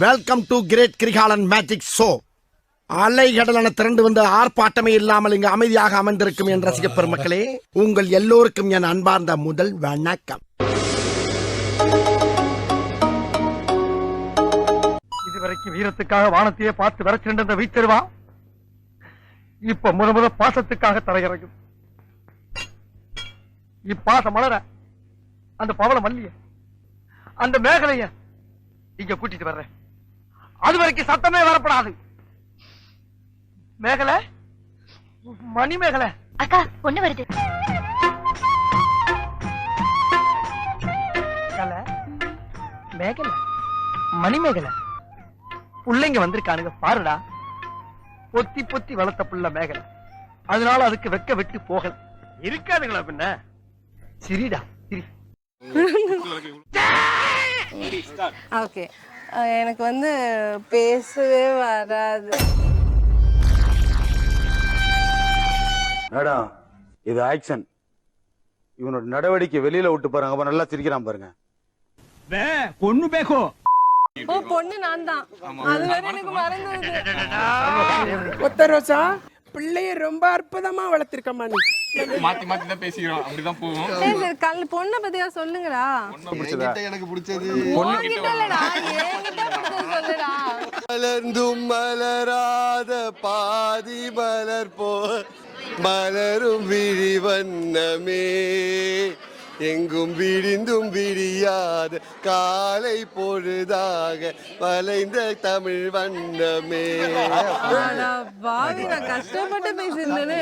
Welcome to great Kirikalan magic show. அலைகடலான திரண்டு வந்து ஆர்ப்பாட்டமே இல்லாமல் இங்கு அமைதியாக அமர்ந்திருக்கும் என் ரசிக பெருமக்களே, உங்கள் எல்லோருக்கும் என் அன்பார்ந்த முதல் வணக்கம். இதுவரைக்கும் வீரத்துக்காக வானத்தையே பார்த்து வரச்சிருந்த வீச்சருவா இப்ப முத பாசத்துக்காக தரையிறங்கும். இப்பாச மலர அந்த பவள மல்லிய அந்த மேகலைய இங்க கூட்டிட்டு வர்றேன். அது வரைக்கும் சத்தமே வரப்படாது. மேகலை, மணி மேகலை. அக்கா பொண்ணு வருது. மேகலை, மணி மேகலை புள்ளைங்க வந்திருக்கானுங்க பாருடா. பொத்தி பொத்தி வளர்த்த புள்ள மேகலை, அதனால அதுக்கு வெக்க விட்டு போகல. இருக்காதுங்களா பின்ன? சிரிடா சிரி. ஓகே, எனக்கு வந்து பேசவே வராது. மேடம், இது ஆக்ஷன். இவனோட நடவடிக்கை வெளியில விட்டு பாருங்க, அப்ப நல்லா சிரிக்கிறான் பாருங்க. பொண்ணு பேக்கோ. ஓ, பொண்ணு நான் தான். அது வேற எனக்கு மறந்துடுது. ஒத்த ரோசா, பிள்ளைய ரொம்ப அற்புதமா வளர்த்திருக்கமா நீ. மாத்தி மாத்தி தான் பேசிக்கிறோம், அப்படிதான் போவோம். சரி சரி, கல் பொண்ணை பத்தியா சொல்லுங்கடா. எனக்கு பிடிச்சது உன்கிட்ட இல்லடா, என்கிட்ட பிடிச்சது சொல்லுடா. மலர்ந்தும் மலராத பாதி மலர் போ மலரும் விழி வண்ணமே, எங்கும் விடிந்தும் விடியாத காலை பொழுதாக வளைந்த தமிழ் வண்ணமே. அடா பாவி, நான் கஷ்டப்பட்டு பேசியிருந்தேனே.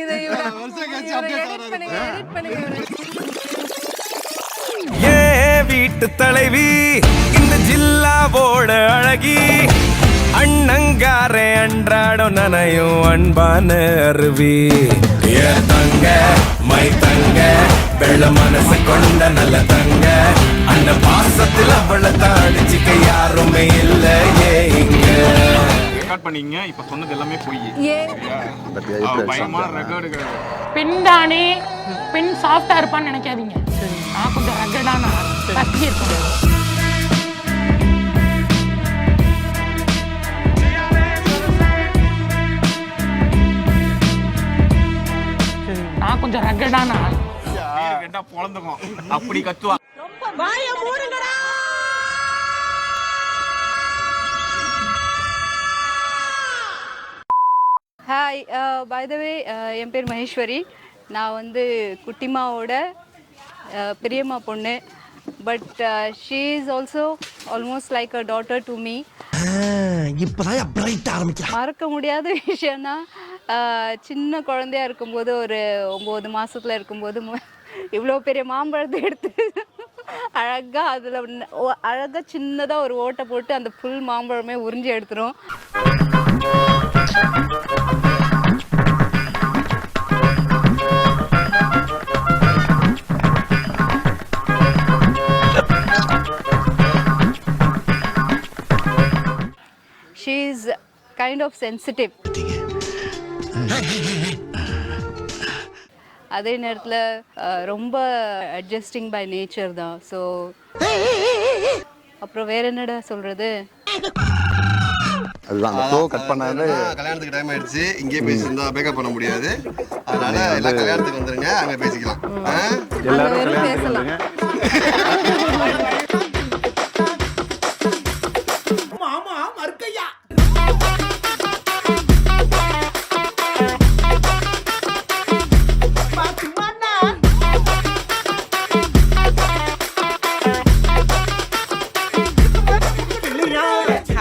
இதை எடிட் பண்ணுங்க. ஏன் வீட்டு தலைவி இந்த ஜில்லாவோட அழகி, அண்ணங்காரே அன்றாடம் நனையும் அன்பான அருவி. ஏ தங்க மை தங்க, வெள்ள மனசு கொண்ட நல்ல தங்க, அந்த பாசத்தில் அவளை தாடிச்சிக்க யாருமே இல்லையே இங்க. ரெக்கார்ட் பண்ணீங்க, இப்ப சொன்னது எல்லாமே போய் பயமான ரெக்கார்டுகள். பெண் தானே, பெண் சாஃப்டா இருப்பான்னு நினைக்காதீங்க. நான் கொஞ்சம் ரகடான கத்தி இருப்பேன். நான் கொஞ்சம் ரகடான ரெண்டா பொழந்துக்கும், அப்படி கத்துவா. ஹாய், பை த வே, என் பேர் மகேஸ்வரி. நான் வந்து குட்டிமாவோட பெரியம்மா பொண்ணு. But she is also almost like a daughter to me. இப்பதான் பிரைட் ஆரம்பிக்கலாம். மறக்க முடியாத விஷயம்னா, சின்ன குழந்தையா இருக்கும்போது, ஒரு 9 மாசத்துல இருக்கும்போது இவ்வளோ பெரிய மாம்பழத்தை எடுத்து அழகா அதில் அழகாக சின்னதாக ஒரு ஓட்டை போட்டு அந்த ஃபுல் மாம்பழமே உறிஞ்சி எடுத்துரும். She is kind of sensitive. அதே நேரத்தில் ரொம்ப அட்ஜஸ்டிங் பை நேச்சர் தான். ஸோ அப்புறம் வேற என்னடா சொல்றது? அதுதான் அந்த ஷோ கட் பண்ணாலே கல்யாணத்துக்கு டைம் ஆயிடுச்சு. இங்கே பேசியிருந்தா பேக்கப் பண்ண முடியாது. அதனால எல்லாம் கல்யாணத்துக்கு வந்துருங்க, அங்கே பேசிக்கலாம். எல்லாரும் பேசலாம். மாமா மறுக்கையா.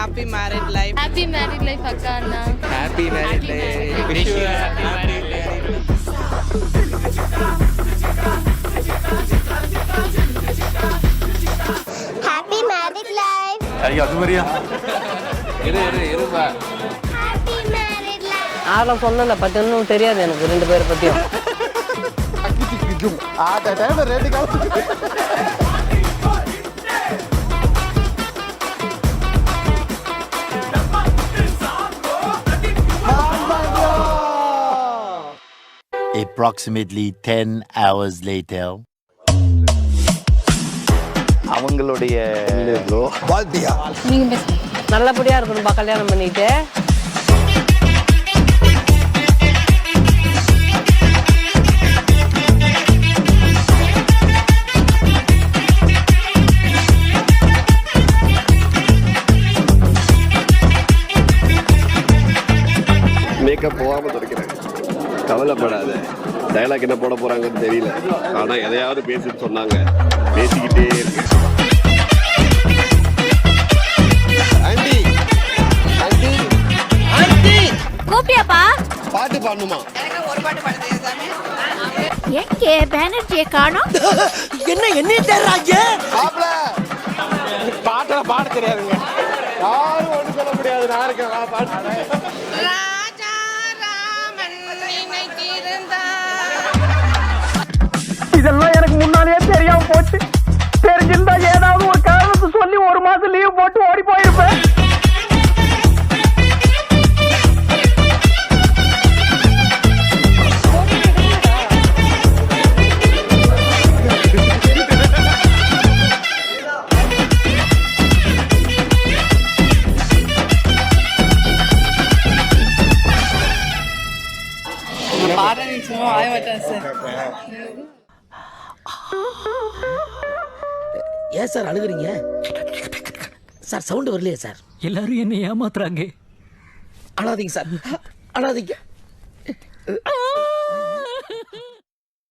Happy married life. Happy married life akka anna. Happy married life. Wish you a happy married life. Happy married life. ஐயா அது மாதிரியா இருப்பா. Happy married life. யாரும் சொல்லலை, பட் இன்னும் தெரியாது எனக்கு 2 பேரை பற்றியும். Approximately 10 hours later. அவங்களுடைய நீங்க best. நல்லபடியா இருக்கணும்பா கல்யாணம் பண்ணிட்டு. மேக்கப் போகாம துடைக்கிறேன். கவலைப்படாத. டயலாக் என்ன போட போறாங்கன்னு தெரியல. ஆனா எதையாவது பேசிட்டு சொன்னாங்க. பேசிக்கிட்டே இருக்கு. ஆண்டி ஆண்டி ஆண்டி கூப்பியாப்பா பாட்டு பாடணுமா? எங்கே பேனர்ஜியை காணோம்? என்ன தேடுறாங்க? மாப்ள பாட்டெல்லாம் பாட தெரியாதுங்க. யாரும் ஒண்ணு சொல்ல முடியாது. நான் இருக்கேன் பாட்டு. இதெல்லாம் எனக்கு முன்னாலேயே தெரியாம போச்சு. தெரிஞ்சிருந்தா ஏதாவது ஒரு காரணத்தை சொல்லி ஒரு மாசம் லீவ் போட்டு ஓடி போயிருப்பேன். ஏன் சார் அழுகுறீங்க சார்? சவுண்ட் வரலையே சார். எல்லாரும் என்ன ஏமாத்துறாங்க. அழாதீங்க சார், அழாதீங்க.